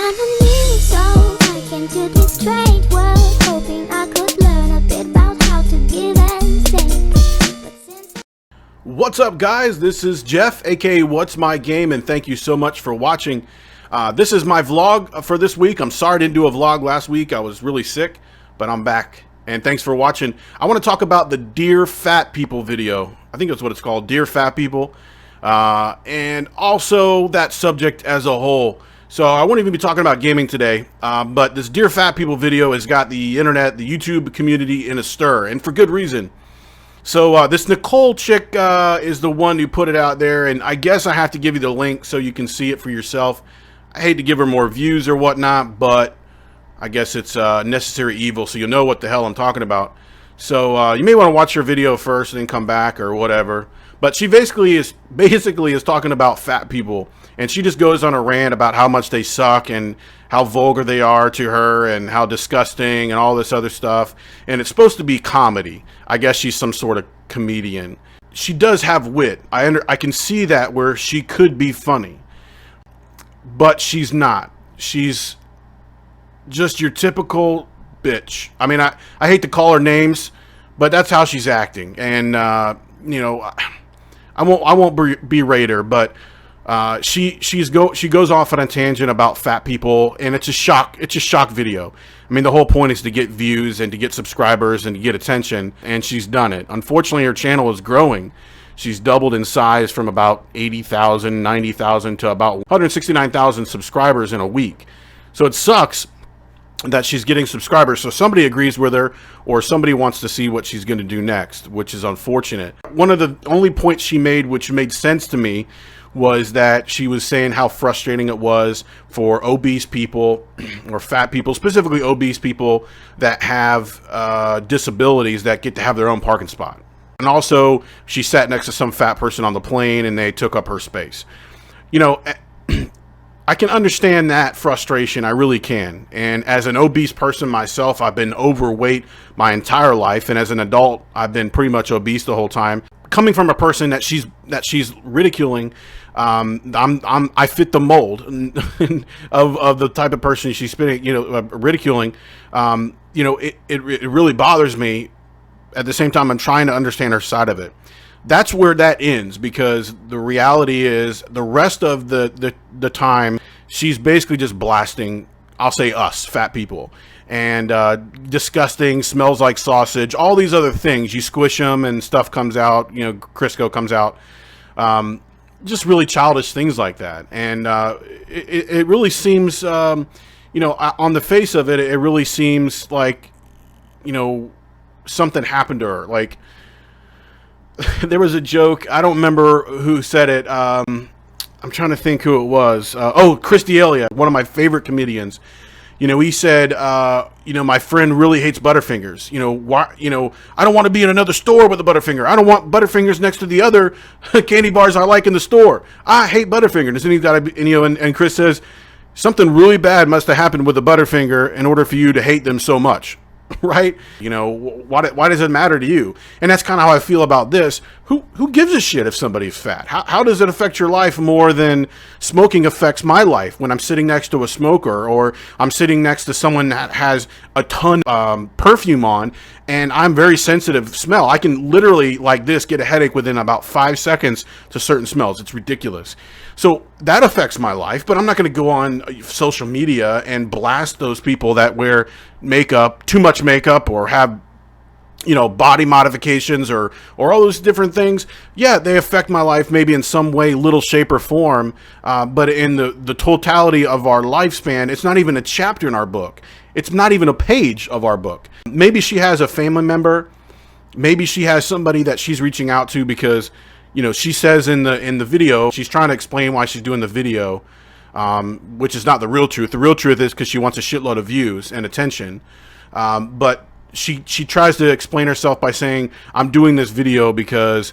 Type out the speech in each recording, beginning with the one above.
I'm a new soul, I came to this strange world, hoping I could learn a bit about how to give and take. But since What's up, guys? This is Jeff, aka What's My Game, and thank you so much for watching. This is my vlog for this week. I'm sorry I didn't do a vlog last week. I was really sick, but I'm back. And thanks for watching. I want to talk about the Dear Fat People video. I think that's what it's called, Dear Fat People. And also that subject as a whole. So I won't even be talking about gaming today, but this Dear Fat People video has got the internet, the YouTube community in a stir, and for good reason. So this Nicole chick is the one who put it out there, and I guess I have to give you the link so you can see it for yourself. I hate to give her more views or whatnot, but I guess it's necessary evil, so you'll know what the hell I'm talking about. So you may want to watch her video first and then come back or whatever. But she basically is talking about fat people, and she just goes on a rant about how much they suck and how vulgar they are to her and how disgusting and all this other stuff. And it's supposed to be comedy. I guess she's some sort of comedian. She does have wit. I can see that where she could be funny, but she's not. She's just your typical bitch. I mean, I hate to call her names, but that's how she's acting. And you know, I won't berate her, but she goes off on a tangent about fat people, and it's a shock video. I mean, the whole point is to get views and to get subscribers and to get attention, and she's done it. Unfortunately, her channel is growing. She's doubled in size from about 80,000, 90,000 to about 169,000 subscribers in a week. So it sucks that she's getting subscribers, so somebody agrees with her or somebody wants to see what she's going to do next, which is unfortunate. One of the only points she made which made sense to me was that she was saying how frustrating it was for obese people or fat people, specifically obese people that have disabilities that get to have their own parking spot. And also she sat next to some fat person on the plane and they took up her space. You know, I can understand that frustration, I really can. And as an obese person myself, I've been overweight my entire life, and as an adult, I've been pretty much obese the whole time. Coming from a person that she's ridiculing, I fit the mold of the type of person she's ridiculing. You know, it really bothers me. At the same time, I'm trying to understand her side of it. That's where that ends, because the reality is the rest of the time she's basically just blasting, I'll say us, fat people, and disgusting, smells like sausage, all these other things. You squish them and stuff comes out, you know, Crisco comes out, just really childish things like that. And it really seems, you know, on the face of it, it really seems like, you know, something happened to her. Like, there was a joke, I don't remember who said it, I'm trying to think who it was. Oh, Chris D'Elia, one of my favorite comedians. You know, he said, you know, my friend really hates Butterfingers. You know, why? You know, I don't want to be in another store with a Butterfinger. I don't want Butterfingers next to the other candy bars I like in the store. I hate Butterfingers. And he's got to, you know, and Chris says, something really bad must have happened with a Butterfinger in order for you to hate them so much. Right? You know, why does it matter to you? And that's kind of how I feel about this. Who gives a shit if somebody's fat? How does it affect your life more than smoking affects my life when I'm sitting next to a smoker, or I'm sitting next to someone that has a ton of perfume on, and I'm very sensitive to smell. I can literally, like this, get a headache within about 5 seconds to certain smells. It's ridiculous. So that affects my life, but I'm not going to go on social media and blast those people that wear makeup, too much makeup, or have, you know, body modifications or all those different things. Yeah, they affect my life maybe in some way, little shape or form, but in the totality of our lifespan, it's not even a chapter in our book. It's not even a page of our book. Maybe she has a family member. Maybe she has somebody that she's reaching out to because, you know, she says in the video, she's trying to explain why she's doing the video, which is not the real truth. The real truth is because she wants a shitload of views and attention. But she tries to explain herself by saying, I'm doing this video because,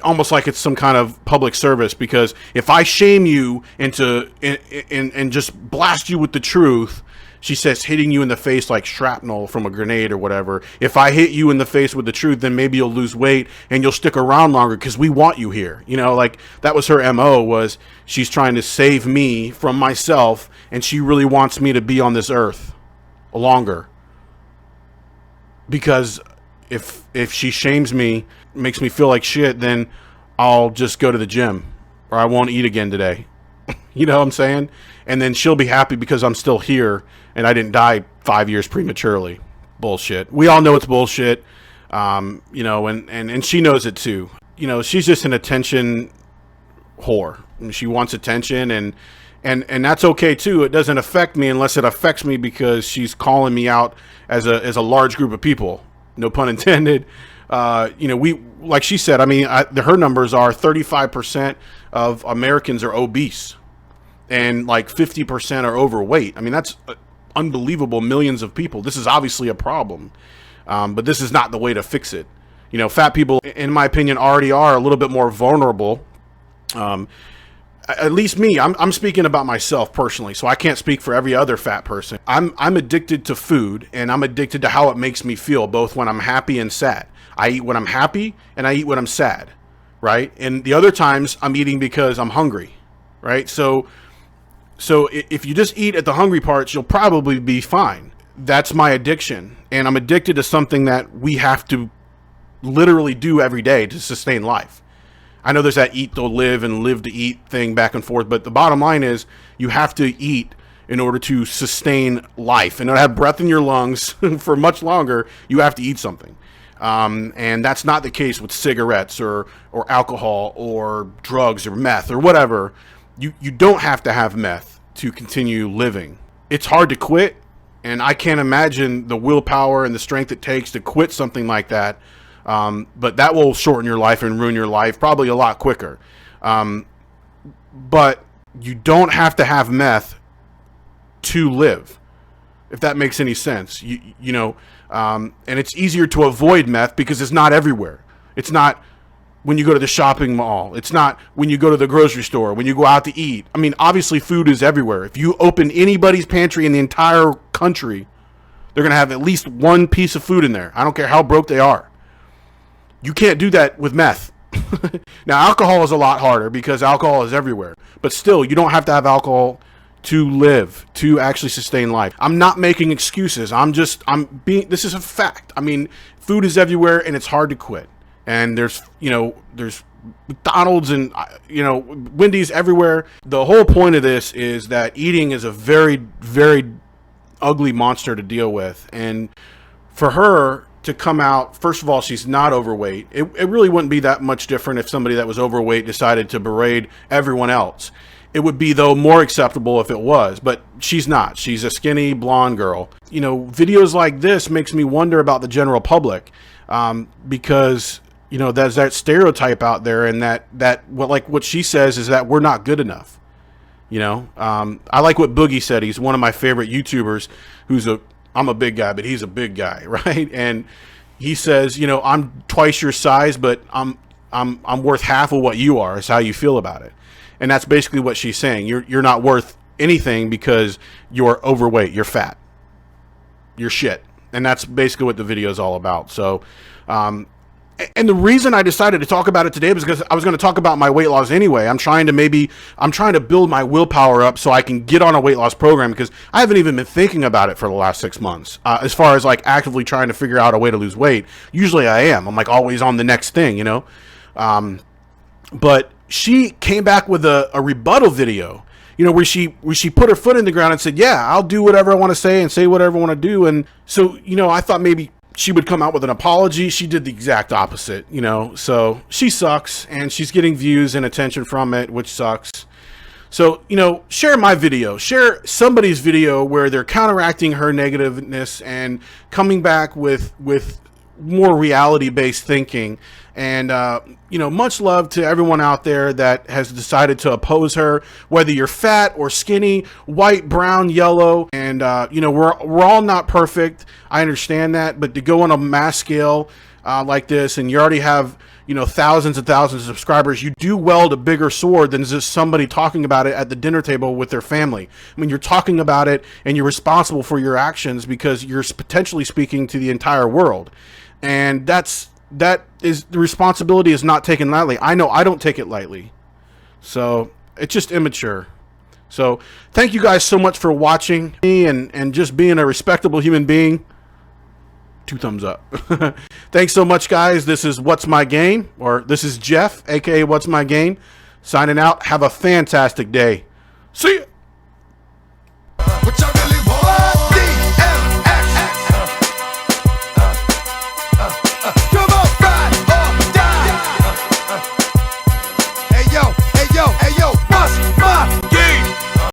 almost like it's some kind of public service, because if I shame you into and just blast you with the truth, she says, hitting you in the face like shrapnel from a grenade or whatever. If I hit you in the face with the truth, then maybe you'll lose weight and you'll stick around longer because we want you here. You know, like that was her MO, was she's trying to save me from myself, and she really wants me to be on this earth longer. Because if she shames me, makes me feel like shit, then I'll just go to the gym, or I won't eat again today. You know what I'm saying? And then she'll be happy because I'm still here and I didn't die 5 years prematurely. Bullshit. We all know it's bullshit. You know, and she knows it too. You know, she's just an attention whore. She wants attention, and that's okay too. It doesn't affect me unless it affects me because she's calling me out as a large group of people. No pun intended. You know, we, like she said, I mean, her numbers are 35% of Americans are obese, and like 50% are overweight. I mean, that's unbelievable. Millions of people. This is obviously a problem, but this is not the way to fix it. You know, fat people, in my opinion, already are a little bit more vulnerable. At least me, I'm speaking about myself personally, so I can't speak for every other fat person. I'm addicted to food, and I'm addicted to how it makes me feel, both when I'm happy and sad. I eat when I'm happy, and I eat when I'm sad, right? And the other times, I'm eating because I'm hungry, right? So if you just eat at the hungry parts, you'll probably be fine. That's my addiction, and I'm addicted to something that we have to literally do every day to sustain life. I know there's that eat to live and live to eat thing back and forth, but the bottom line is you have to eat in order to sustain life. And to have breath in your lungs for much longer, you have to eat something. And that's not the case with cigarettes or alcohol or drugs or meth or whatever. You don't have to have meth to continue living. It's hard to quit, and I can't imagine the willpower and the strength it takes to quit something like that. But that will shorten your life and ruin your life probably a lot quicker. But you don't have to have meth to live, if that makes any sense. You know, and it's easier to avoid meth because it's not everywhere. It's not when you go to the shopping mall. It's not when you go to the grocery store, when you go out to eat. I mean, obviously food is everywhere. If you open anybody's pantry in the entire country, they're going to have at least one piece of food in there. I don't care how broke they are. You can't do that with meth. Now, alcohol is a lot harder because alcohol is everywhere. But still, you don't have to have alcohol to live, to actually sustain life. I'm not making excuses. This is a fact. I mean, food is everywhere and it's hard to quit. And there's McDonald's and, Wendy's everywhere. The whole point of this is that eating is a very, very ugly monster to deal with. And for her to come out, first of all, she's not overweight. It really wouldn't be that much different if somebody that was overweight decided to berate everyone else. It would be, though, more acceptable if it was, but she's not. She's a skinny blonde girl. You know, videos like this makes me wonder about the general public, because, you know, there's that stereotype out there, and what she says is that we're not good enough. You know, I like what Boogie said. He's one of my favorite YouTubers I'm a big guy, but he's a big guy, right? And he says, you know, I'm twice your size, but I'm worth half of what you are, is how you feel about it. And that's basically what she's saying. You're not worth anything because you're overweight, you're fat, you're shit. And that's basically what the video is all about. So, and the reason I decided to talk about it today was because I was going to talk about my weight loss anyway. I'm trying to build my willpower up so I can get on a weight loss program, because I haven't even been thinking about it for the last 6 months. As far as like actively trying to figure out a way to lose weight, usually I am. I'm like always on the next thing, you know? But she came back with a rebuttal video, you know, where she put her foot in the ground and said, yeah, I'll do whatever I want to say and say whatever I want to do. And so, you know, I thought maybe she would come out with an apology. She did the exact opposite, you know, so she sucks, and she's getting views and attention from it, which sucks. So, you know, share my video, share somebody's video where they're counteracting her negativeness and coming back with more reality-based thinking. And, you know, much love to everyone out there that has decided to oppose her, whether you're fat or skinny, white, brown, yellow. And, you know, we're all not perfect. I understand that. But to go on a mass scale like this, and you already have, thousands and thousands of subscribers, you do wield a bigger sword than just somebody talking about it at the dinner table with their family. I mean, you're talking about it and you're responsible for your actions because you're potentially speaking to the entire world. And the responsibility is not taken lightly. I know I don't take it lightly. So it's just immature. So thank you guys so much for watching me and just being a respectable human being. 2 thumbs up. Thanks so much, guys. This is What's My Game, or this is Jeff, aka What's My Game, signing out. Have a fantastic day. See ya.